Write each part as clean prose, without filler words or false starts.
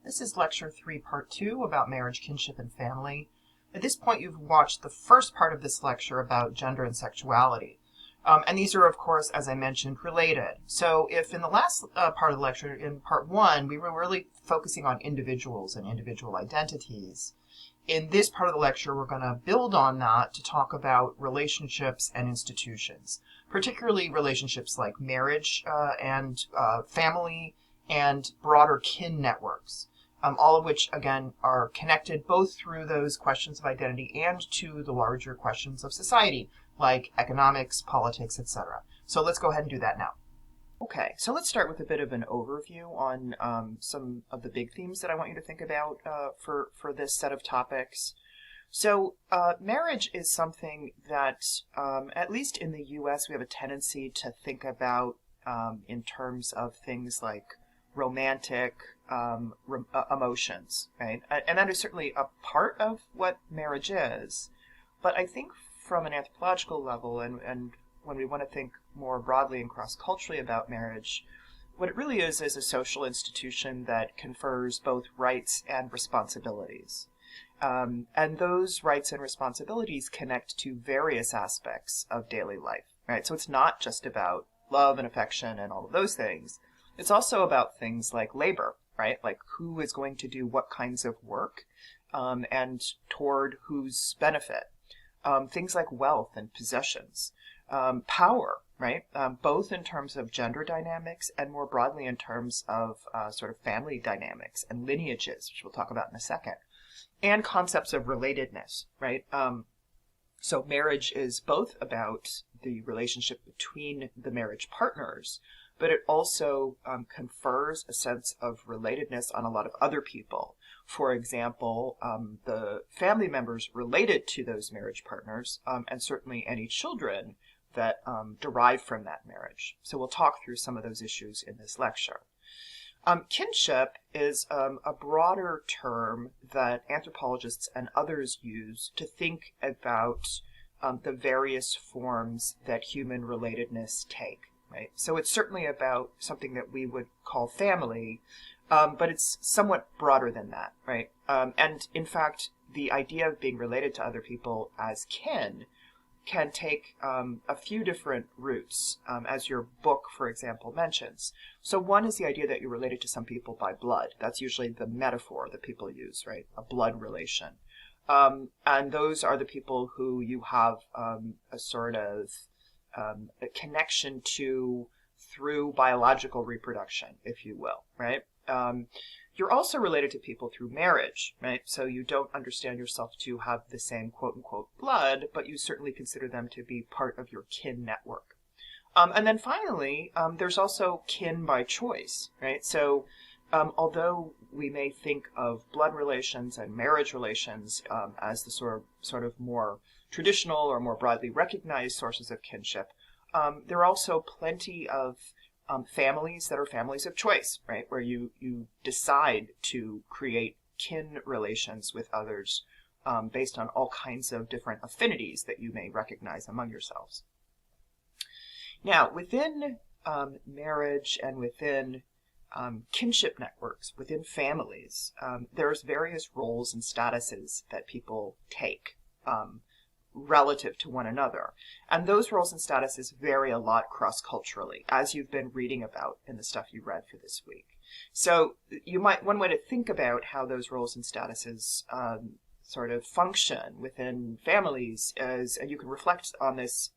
This is Lecture 3, Part 2 about marriage, kinship, and family. At this point, you've watched the first part of this lecture about gender and sexuality. And these are, of course, as I mentioned, related. So if in the last part of the lecture, in Part 1, we were really focusing on individuals and individual identities, in this part of the lecture, we're going to build on that to talk about relationships and institutions, particularly relationships like marriage and family and broader kin networks, all of which, again, are connected both through those questions of identity and to the larger questions of society, like economics, politics, etc. So let's go ahead and do that now. Okay, so let's start with a bit of an overview on some of the big themes that I want you to think about for this set of topics. So marriage is something that, at least in the U.S., we have a tendency to think about in terms of things like romantic emotions, right? And that is certainly a part of what marriage is. But I think from an anthropological level, and when we want to think more broadly and cross-culturally about marriage, what it really is a social institution that confers both rights and responsibilities. And those rights and responsibilities connect to various aspects of daily life, right? So it's not just about love and affection and all of those things. It's also about things like labor, right? Like who is going to do what kinds of work and toward whose benefit. Things like wealth and possessions. Power, right? Both in terms of gender dynamics and more broadly in terms of sort of family dynamics and lineages, which we'll talk about in a second. And concepts of relatedness, right? So marriage is both about the relationship between the marriage partners, but it also confers a sense of relatedness on a lot of other people. For example, the family members related to those marriage partners, and certainly any children that derive from that marriage. So we'll talk through some of those issues in this lecture. Kinship is a broader term that anthropologists and others use to think about the various forms that human relatedness take. Right? So it's certainly about something that we would call family, but it's somewhat broader than that, right? And in fact, the idea of being related to other people as kin can take a few different routes, as your book, for example, mentions. So one is the idea that you're related to some people by blood. That's usually the metaphor that people use, right? A blood relation. And those are the people who you have a sort of a connection to through biological reproduction, if you will, right? You're also related to people through marriage, right? So you don't understand yourself to have the same quote-unquote blood, but you certainly consider them to be part of your kin network. And then finally, there's also kin by choice, right? So although we may think of blood relations and marriage relations as the sort of more traditional or more broadly recognized sources of kinship, there are also plenty of families that are families of choice, right? Where you decide to create kin relations with others based on all kinds of different affinities that you may recognize among yourselves. Now, within marriage and within kinship networks, within families, there's various roles and statuses that people take relative to one another. And those roles and statuses vary a lot cross-culturally, as you've been reading about in the stuff you read for this week. So one way to think about how those roles and statuses sort of function within families is, and you can reflect on this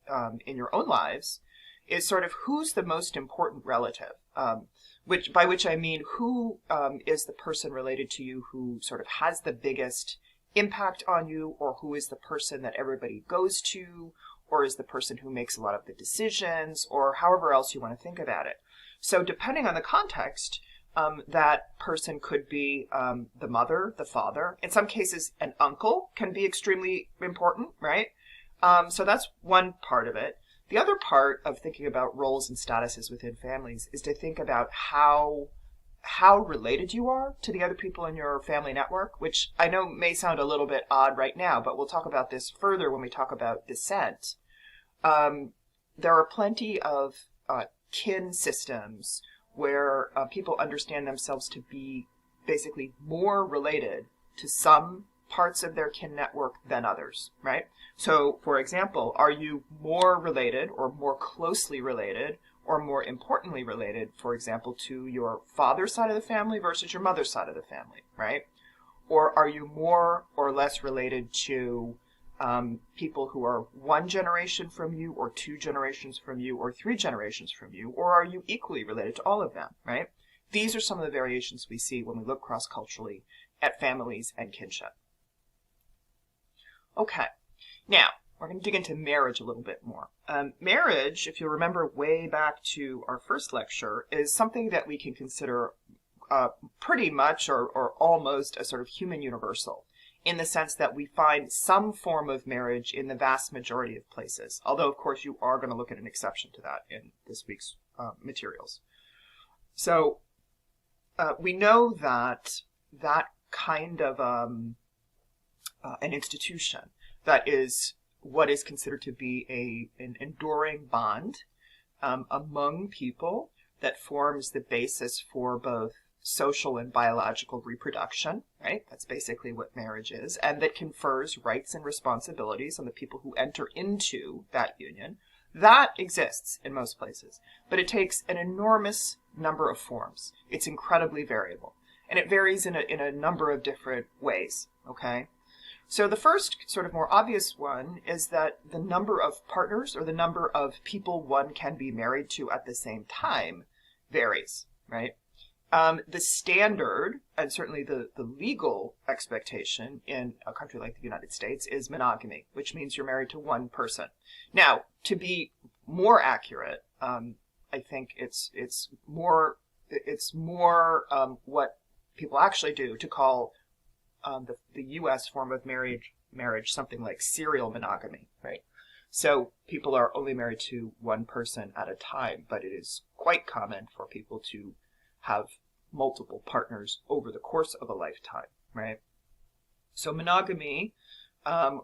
in your own lives, is sort of who's the most important relative, by which I mean who is the person related to you who sort of has the biggest impact on you, or who is the person that everybody goes to, or is the person who makes a lot of the decisions, or however else you want to think about it. So depending on the context, that person could be the mother, the father. In some cases, an uncle can be extremely important, right? So that's one part of it. The other part of thinking about roles and statuses within families is to think about how related you are to the other people in your family network, which I know may sound a little bit odd right now, but we'll talk about this further when we talk about descent. There are plenty of kin systems where people understand themselves to be basically more related to some parts of their kin network than others, right? So, for example, are you more related or more closely related or more importantly related, for example, to your father's side of the family versus your mother's side of the family, right? Or are you more or less related to people who are one generation from you or two generations from you or three generations from you, or are you equally related to all of them, right? These are some of the variations we see when we look cross-culturally at families and kinship. Okay, now we're going to dig into marriage a little bit more. Marriage, if you remember way back to our first lecture, is something that we can consider pretty much or almost a sort of human universal, in the sense that we find some form of marriage in the vast majority of places. Although, of course, you are going to look at an exception to that in this week's materials. So we know that that kind of an institution that is what is considered to be an enduring bond among people that forms the basis for both social and biological reproduction, right? That's basically what marriage is, and that confers rights and responsibilities on the people who enter into that union. That exists in most places, but it takes an enormous number of forms. It's incredibly variable, and it varies in a number of different ways, okay? So the first sort of more obvious one is that the number of partners or the number of people one can be married to at the same time varies, right? The standard, and certainly the legal expectation in a country like the United States, is monogamy, which means you're married to one person. Now, to be more accurate, I think it's more what people actually do to call the U.S. form of marriage something like serial monogamy, right? So people are only married to one person at a time, but it is quite common for people to have multiple partners over the course of a lifetime, right? So monogamy,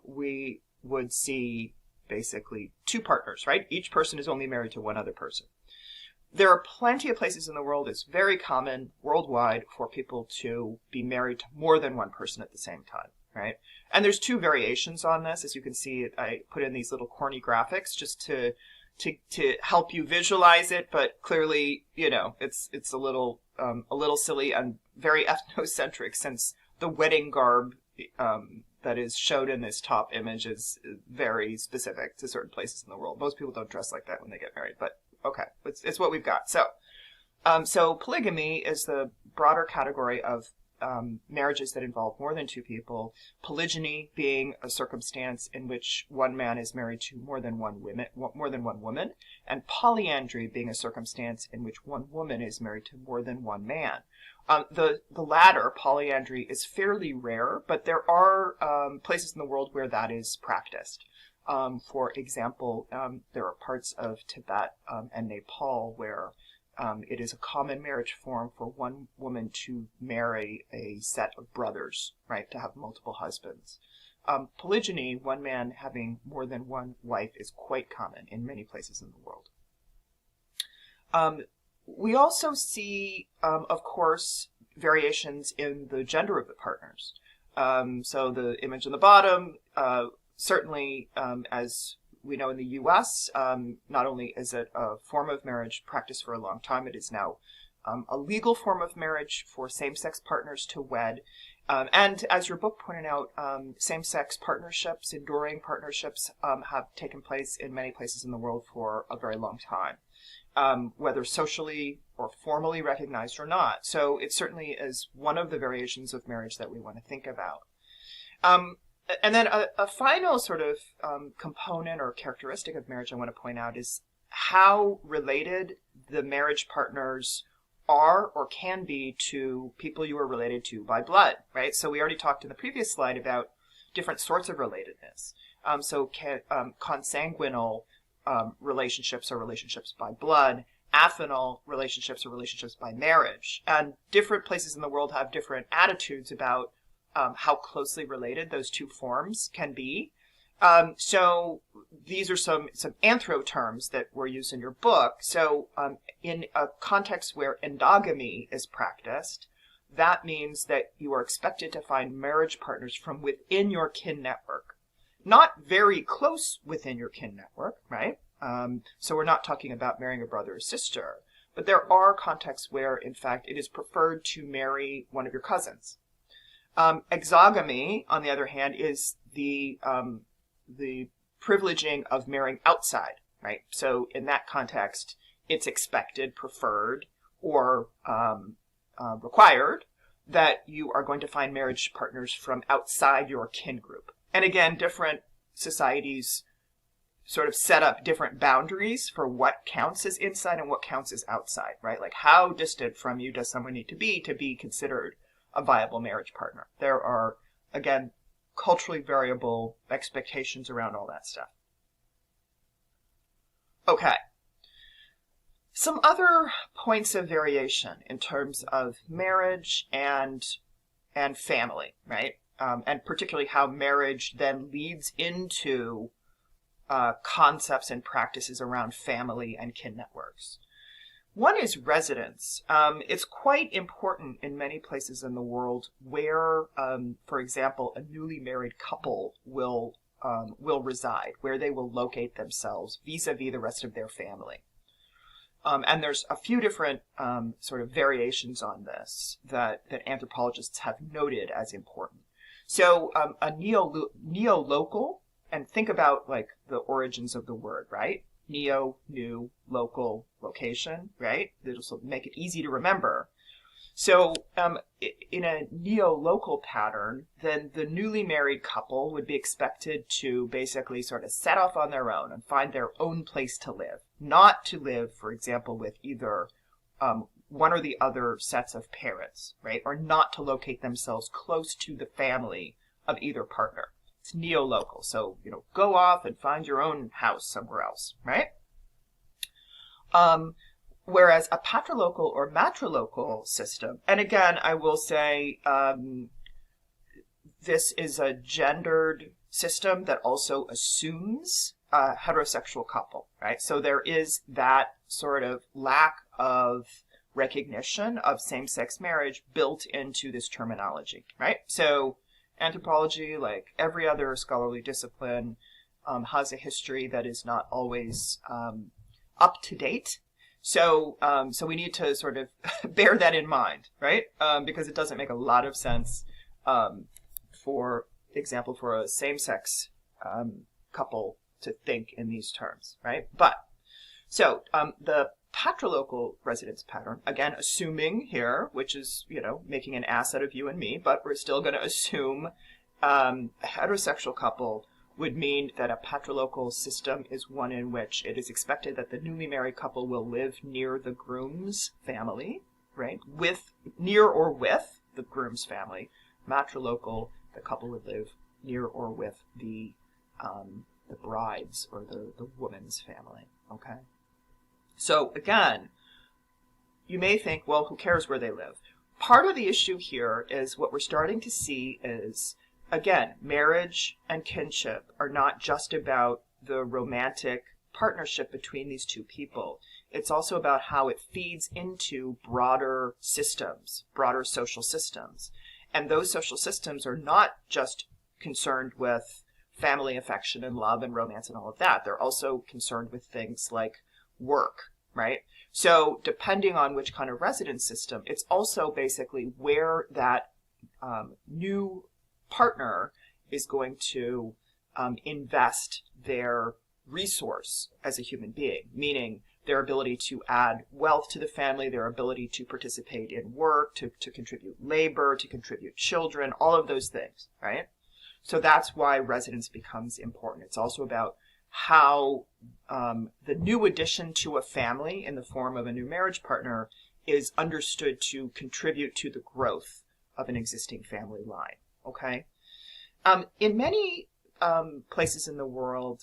we would see basically two partners, right? Each person is only married to one other person. There are plenty of places in the world, it's very common worldwide for people to be married to more than one person at the same time, right? And there's two variations on this. As you can see, I put in these little corny graphics just to help you visualize it, but clearly, you know, it's a little silly and very ethnocentric, since the wedding garb that is showed in this top image is very specific to certain places in the world. Most people don't dress like that when they get married, but okay, it's what we've got. So polygamy is the broader category of marriages that involve more than two people. Polygyny being a circumstance in which one man is married to more than one woman, and polyandry being a circumstance in which one woman is married to more than one man. The latter, polyandry, is fairly rare, but there are places in the world where that is practiced. For example, there are parts of Tibet and Nepal where it is a common marriage form for one woman to marry a set of brothers, right, to have multiple husbands. Polygyny, one man having more than one wife, is quite common in many places in the world. We also see, of course, variations in the gender of the partners. So the image on the bottom, certainly, as we know in the U.S., not only is it a form of marriage practiced for a long time, it is now a legal form of marriage for same-sex partners to wed. And as your book pointed out, same-sex partnerships, enduring partnerships, have taken place in many places in the world for a very long time, whether socially or formally recognized or not. So it certainly is one of the variations of marriage that we want to think about. And then a final sort of component or characteristic of marriage I want to point out is how related the marriage partners are or can be to people you are related to by blood, right? So we already talked in the previous slide about different sorts of relatedness. So consanguinal relationships are relationships by blood. Affinal relationships are relationships by marriage. And different places in the world have different attitudes about how closely related those two forms can be. So these are some anthro terms that were used in your book. So in a context where endogamy is practiced, that means that you are expected to find marriage partners from within your kin network. Not very close within your kin network, right? So we're not talking about marrying a brother or sister, but there are contexts where, in fact, it is preferred to marry one of your cousins. Exogamy, on the other hand, is the privileging of marrying outside, right? So in that context, it's expected, preferred, or required that you are going to find marriage partners from outside your kin group. And again, different societies sort of set up different boundaries for what counts as inside and what counts as outside, right? Like how distant from you does someone need to be considered a viable marriage partner? There are, again, culturally variable expectations around all that stuff. Okay. Some other points of variation in terms of marriage and family, right? And particularly how marriage then leads into concepts and practices around family and kin networks. One is residence. It's quite important in many places in the world where, for example, a newly married couple will reside, where they will locate themselves vis-a-vis the rest of their family. And there's a few different sort of variations on this that anthropologists have noted as important. So a neo-local, and think about like the origins of the word, right? Neo, new, local, location, right? It'll make it easy to remember. So in a neo-local pattern, then the newly married couple would be expected to basically sort of set off on their own and find their own place to live. Not to live, for example, with either one or the other sets of parents, right? Or not to locate themselves close to the family of either partner. It's neo-local. So, go off and find your own house somewhere else, right? Whereas a patrilocal or matrilocal system, and again, I will say this is a gendered system that also assumes a heterosexual couple, right? So there is that sort of lack of recognition of same-sex marriage built into this terminology, right? So anthropology, like every other scholarly discipline, has a history that is not always up to date. So we need to sort of bear that in mind, right? Because it doesn't make a lot of sense, for example, for a same-sex couple to think in these terms, right? But so the patrilocal residence pattern, again, assuming here, which is, making an ass out of you and me, but we're still going to assume a heterosexual couple would mean that a patrilocal system is one in which it is expected that the newly married couple will live near the groom's family, right? Near or with the groom's family. Matrilocal, the couple would live near or with the bride's or the woman's family, okay? So again, you may think, well, who cares where they live? Part of the issue here is what we're starting to see is, again, marriage and kinship are not just about the romantic partnership between these two people. It's also about how it feeds into broader systems, broader social systems. And those social systems are not just concerned with family affection and love and romance and all of that. They're also concerned with things like work, right? So depending on which kind of residence system, it's also basically where that new partner is going to invest their resource as a human being, meaning their ability to add wealth to the family, their ability to participate in work, to contribute labor, to contribute children, all of those things, right? So that's why residence becomes important. It's also about how the new addition to a family in the form of a new marriage partner is understood to contribute to the growth of an existing family line, okay? In many places in the world,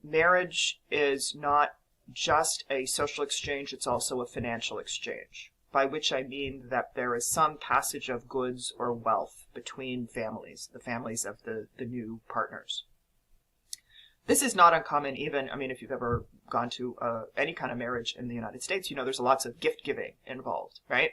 marriage is not just a social exchange, it's also a financial exchange, by which I mean that there is some passage of goods or wealth between families, the families of the new partners. This is not uncommon even, if you've ever gone to any kind of marriage in the United States, there's lots of gift giving involved, right?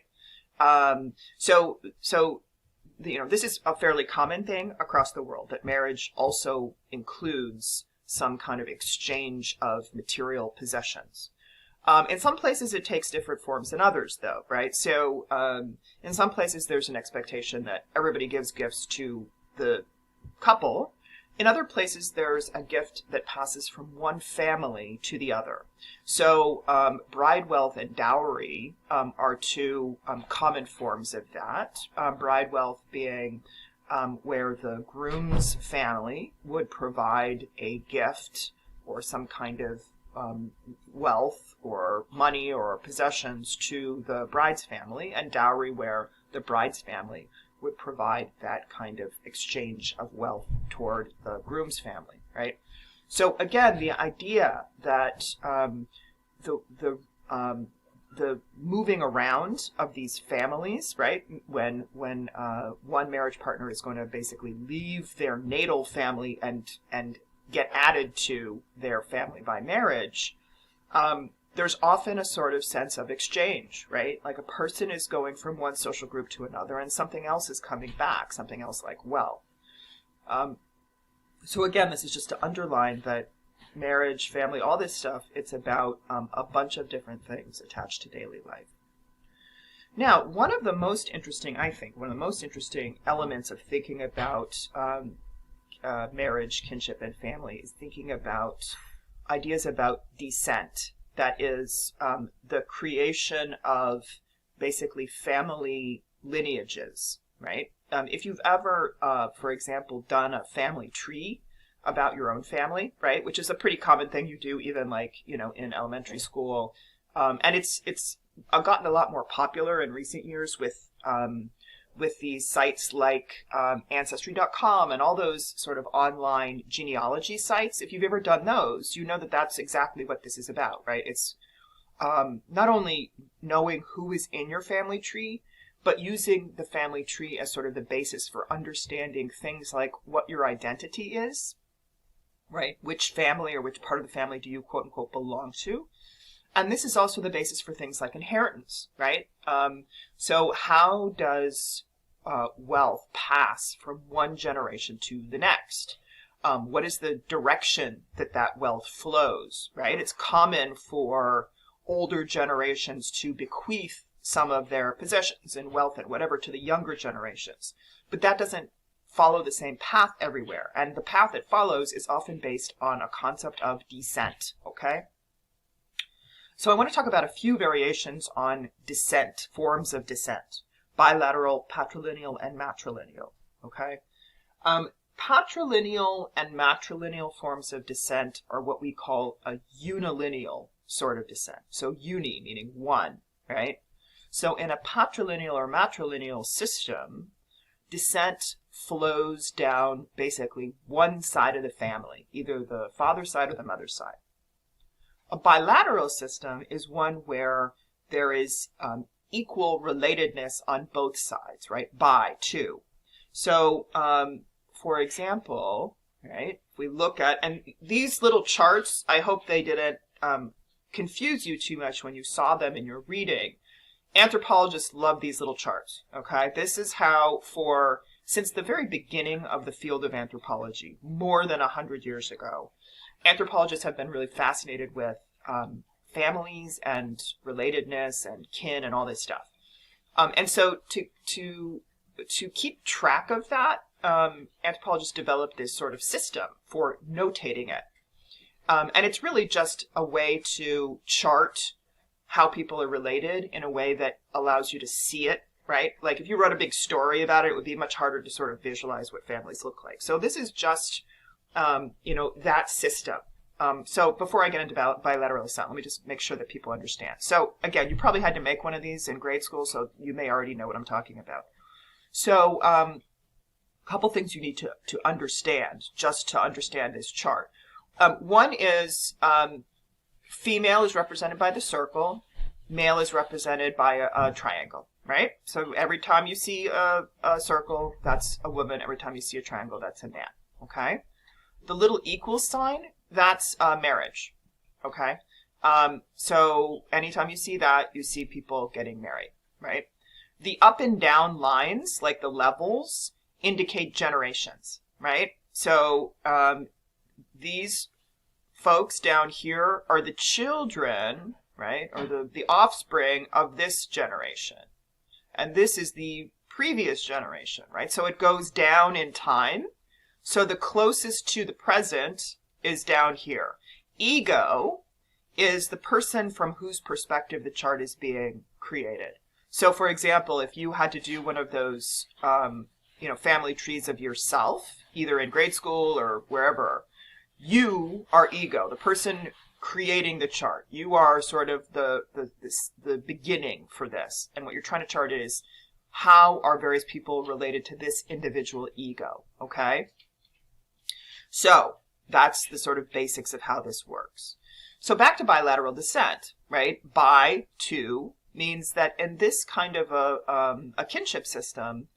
This is a fairly common thing across the world, that marriage also includes some kind of exchange of material possessions. In some places it takes different forms than others, though, right? So in some places there's an expectation that everybody gives gifts to the couple. In other places there's a gift that passes from one family to the other. So bride wealth and dowry are two common forms of that. Bride wealth being where the groom's family would provide a gift or some kind of wealth or money or possessions to the bride's family, and dowry where the bride's family would provide that kind of exchange of wealth toward the groom's family, right? So again, the idea that the moving around of these families, right? When one marriage partner is going to basically leave their natal family and get added to their family by marriage, there's often a sort of sense of exchange, right? Like a person is going from one social group to another and something else is coming back, something else like wealth. So again, this is just to underline that marriage, family, all this stuff, it's about a bunch of different things attached to daily life. Now, one of the most interesting elements of thinking about marriage, kinship, and family is thinking about ideas about descent. That is the creation of basically family lineages, right? If you've ever, for example, done a family tree about your own family, right, which is a pretty common thing you do even in elementary school, and it's gotten a lot more popular in recent years with these sites like Ancestry.com and all those sort of online genealogy sites. If you've ever done those, you know that that's exactly what this is about, right? It's not only knowing who is in your family tree, but using the family tree as sort of the basis for understanding things like what your identity is, right? Which family or which part of the family do you quote unquote belong to? And this is also the basis for things like inheritance, right? So how does wealth pass from one generation to the next? What is the direction that wealth flows, right? It's common for older generations to bequeath some of their possessions and wealth and whatever to the younger generations. But that doesn't follow the same path everywhere. And the path it follows is often based on a concept of descent, okay? So I want to talk about a few variations on descent, forms of descent. Bilateral, patrilineal, and matrilineal, okay? Patrilineal and matrilineal forms of descent are what we call a unilineal sort of descent. So uni, meaning one, right? So in a patrilineal or matrilineal system, descent flows down basically one side of the family, either the father's side or the mother's side. A bilateral system is one where there is equal relatedness on both sides, right? By, two. So, for example, right, if we look at, and these little charts, I hope they didn't confuse you too much when you saw them in your reading. Anthropologists love these little charts, okay? This is how, since the very beginning of the field of anthropology, more than 100 years ago, anthropologists have been really fascinated with families and relatedness and kin and all this stuff. And so to keep track of that, anthropologists developed this sort of system for notating it. And it's really just a way to chart how people are related in a way that allows you to see it, right? Like if you wrote a big story about it, it would be much harder to sort of visualize what families look like. So this is just, that system. So before I get into bilateral descent, let me just make sure that people understand. So again, you probably had to make one of these in grade school, so you may already know what I'm talking about. So a couple things you need to understand, just to understand this chart. One is female is represented by the circle, male is represented by a triangle, right? So every time you see a circle, that's a woman. Every time you see a triangle, that's a man, okay? The little equal sign, that's marriage, okay? So anytime you see that, you see people getting married, right? The up and down lines, like the levels, indicate generations, right? So these folks down here are the children, right, or the offspring of this generation. And this is the previous generation, right? So it goes down in time. So the closest to the present is down here. Ego is the person from whose perspective the chart is being created. So for example, if you had to do one of those, family trees of yourself, either in grade school or wherever, you are ego, the person creating the chart. You are sort of the beginning for this. And what you're trying to chart is how are various people related to this individual ego, okay? So that's the sort of basics of how this works. So back to bilateral descent, right? Bi, to, means that in this kind of a kinship system,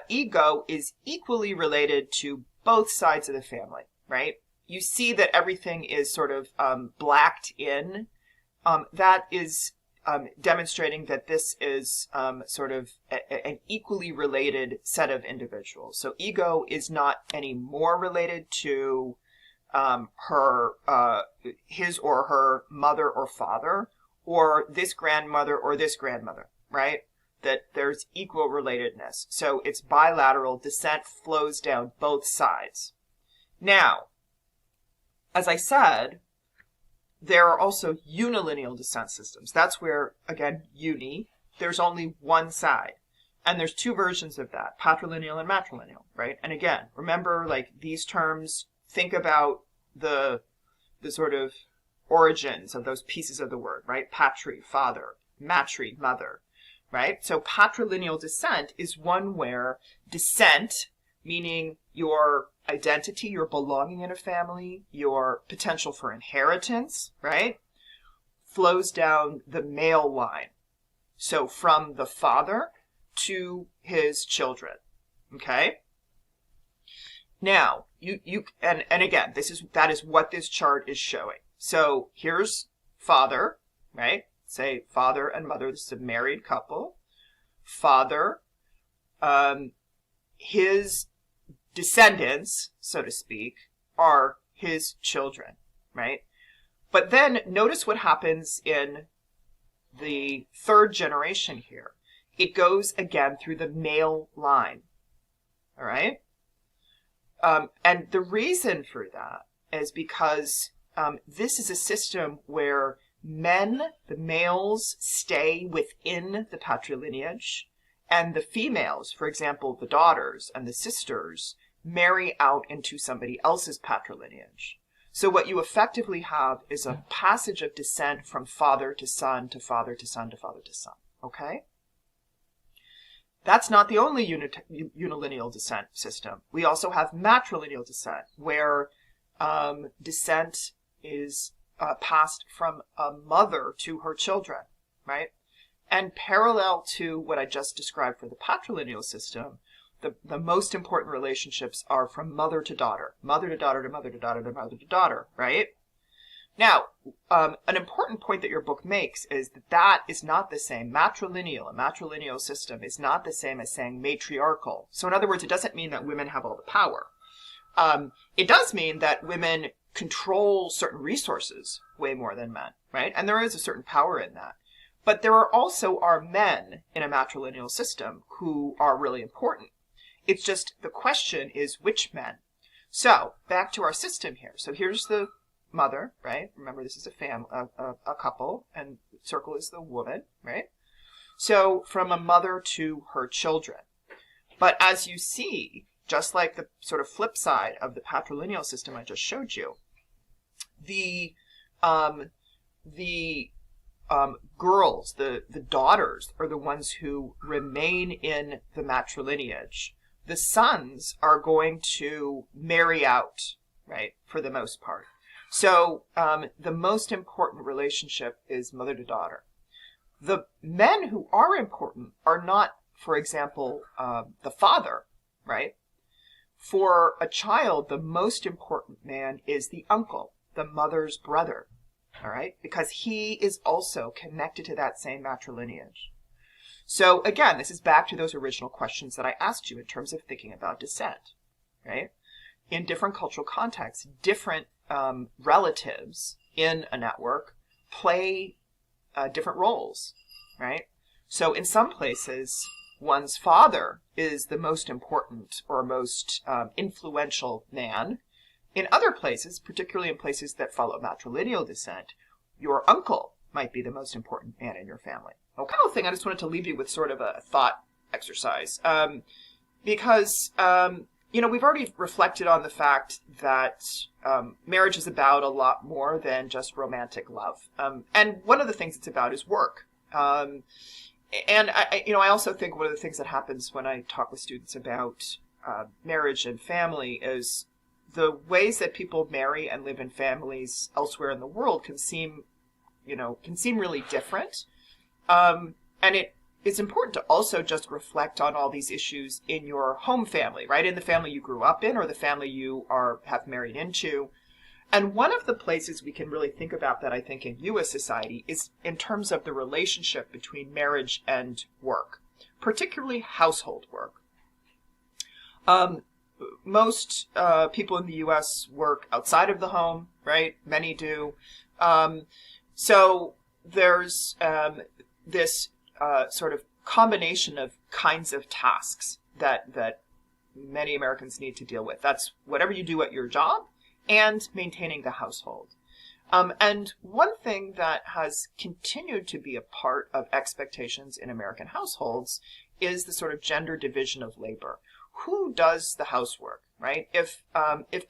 ego is equally related to both sides of the family, right? You see that everything is sort of blacked in. That is demonstrating that this is sort of an equally related set of individuals. So ego is not any more related to his or her mother or father, or this grandmother or this grandmother, right? That there's equal relatedness. So it's bilateral. Descent flows down both sides. Now, as I said, there are also unilineal descent systems. That's where, again, there's only one side. And there's two versions of that, patrilineal and matrilineal, right? And again, remember, like, these terms, think about the sort of origins of those pieces of the word, right? Patri, father, matri, mother, right? So patrilineal descent is one where descent, meaning your identity, your belonging in a family, your potential for inheritance, right, flows down the male line. So from the father to his children, okay? Now, and again, that is what this chart is showing. So here's father, right? Say father and mother, this is a married couple. Father, his descendants, so to speak, are his children, right? But then notice what happens in the third generation here. It goes again through the male line, all right? And the reason for that is because this is a system where men, the males, stay within the patrilineage, and the females, for example, the daughters and the sisters, marry out into somebody else's patrilineage. So what you effectively have is a passage of descent from father to son to father to son to father to son, okay? That's not the only unilineal descent system. We also have matrilineal descent, where descent is passed from a mother to her children, right? And parallel to what I just described for the patrilineal system, the most important relationships are from mother to daughter, mother to daughter to mother to daughter to mother to daughter, right? Now, an important point that your book makes is that is not the same. A matrilineal system is not the same as saying matriarchal. So in other words, it doesn't mean that women have all the power. It does mean that women control certain resources way more than men, right? And there is a certain power in that. But there are men in a matrilineal system who are really important. It's just the question is which men. So back to our system here. So here's the mother, right? Remember, this is a couple, and the circle is the woman, right? So from a mother to her children. But as you see, just like the sort of flip side of the patrilineal system I just showed you, the girls, the daughters, are the ones who remain in the matrilineage. The sons are going to marry out, right, for the most part. So the most important relationship is mother to daughter. The men who are important are not, for example, the father, right? For a child, the most important man is the uncle, the mother's brother, all right? Because he is also connected to that same matrilineage. So again, this is back to those original questions that I asked you in terms of thinking about descent, right? In different cultural contexts, different relatives in a network play different roles, right? So in some places, one's father is the most important or most influential man. In other places, particularly in places that follow matrilineal descent, your uncle might be the most important man in your family. Okay. Final thing, I just wanted to leave you with sort of a thought exercise, because we've already reflected on the fact that marriage is about a lot more than just romantic love, and one of the things it's about is work. And I also think one of the things that happens when I talk with students about marriage and family is the ways that people marry and live in families elsewhere in the world can seem really different. And it's important to also just reflect on all these issues in your home family, right? In the family you grew up in or the family you have married into. And one of the places we can really think about that, I think, in U.S. society is in terms of the relationship between marriage and work, particularly household work. Most people in the U.S. work outside of the home, right? Many do. So there's this sort of combination of kinds of tasks that many Americans need to deal with. That's whatever you do at your job and maintaining the household. And one thing that has continued to be a part of expectations in American households is the sort of gender division of labor. Who does the housework, right? If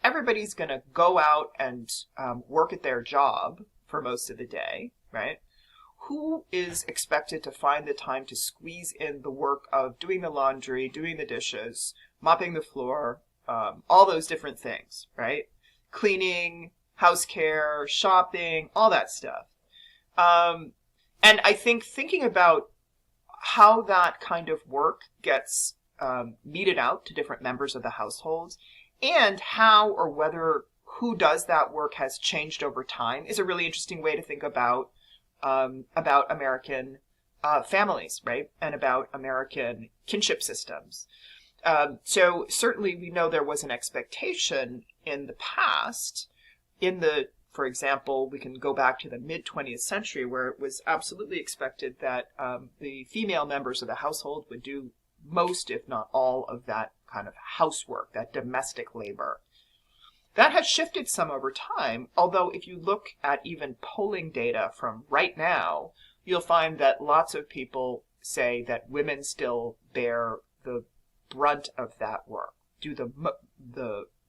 everybody's going to go out and work at their job for most of the day, right? Who is expected to find the time to squeeze in the work of doing the laundry, doing the dishes, mopping the floor, all those different things, right? Cleaning, house care, shopping, all that stuff. And I think thinking about how that kind of work gets meted out to different members of the household and how or whether who does that work has changed over time is a really interesting way to think about American families, right? And about American kinship systems. So certainly we know there was an expectation in the past, for example, we can go back to the mid-20th century where it was absolutely expected that the female members of the household would do most, if not all, of that kind of housework, that domestic labor. That has shifted some over time, although if you look at even polling data from right now, you'll find that lots of people say that women still bear the brunt of that work, do the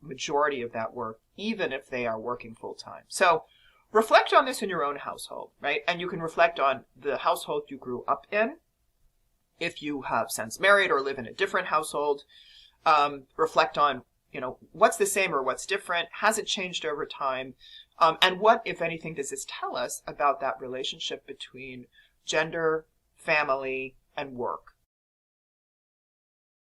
majority of that work, even if they are working full time. So reflect on this in your own household, right? And you can reflect on the household you grew up in. If you have since married or live in a different household, reflect on, what's the same or what's different? Has it changed over time? And what, if anything, does this tell us about that relationship between gender, family, and work?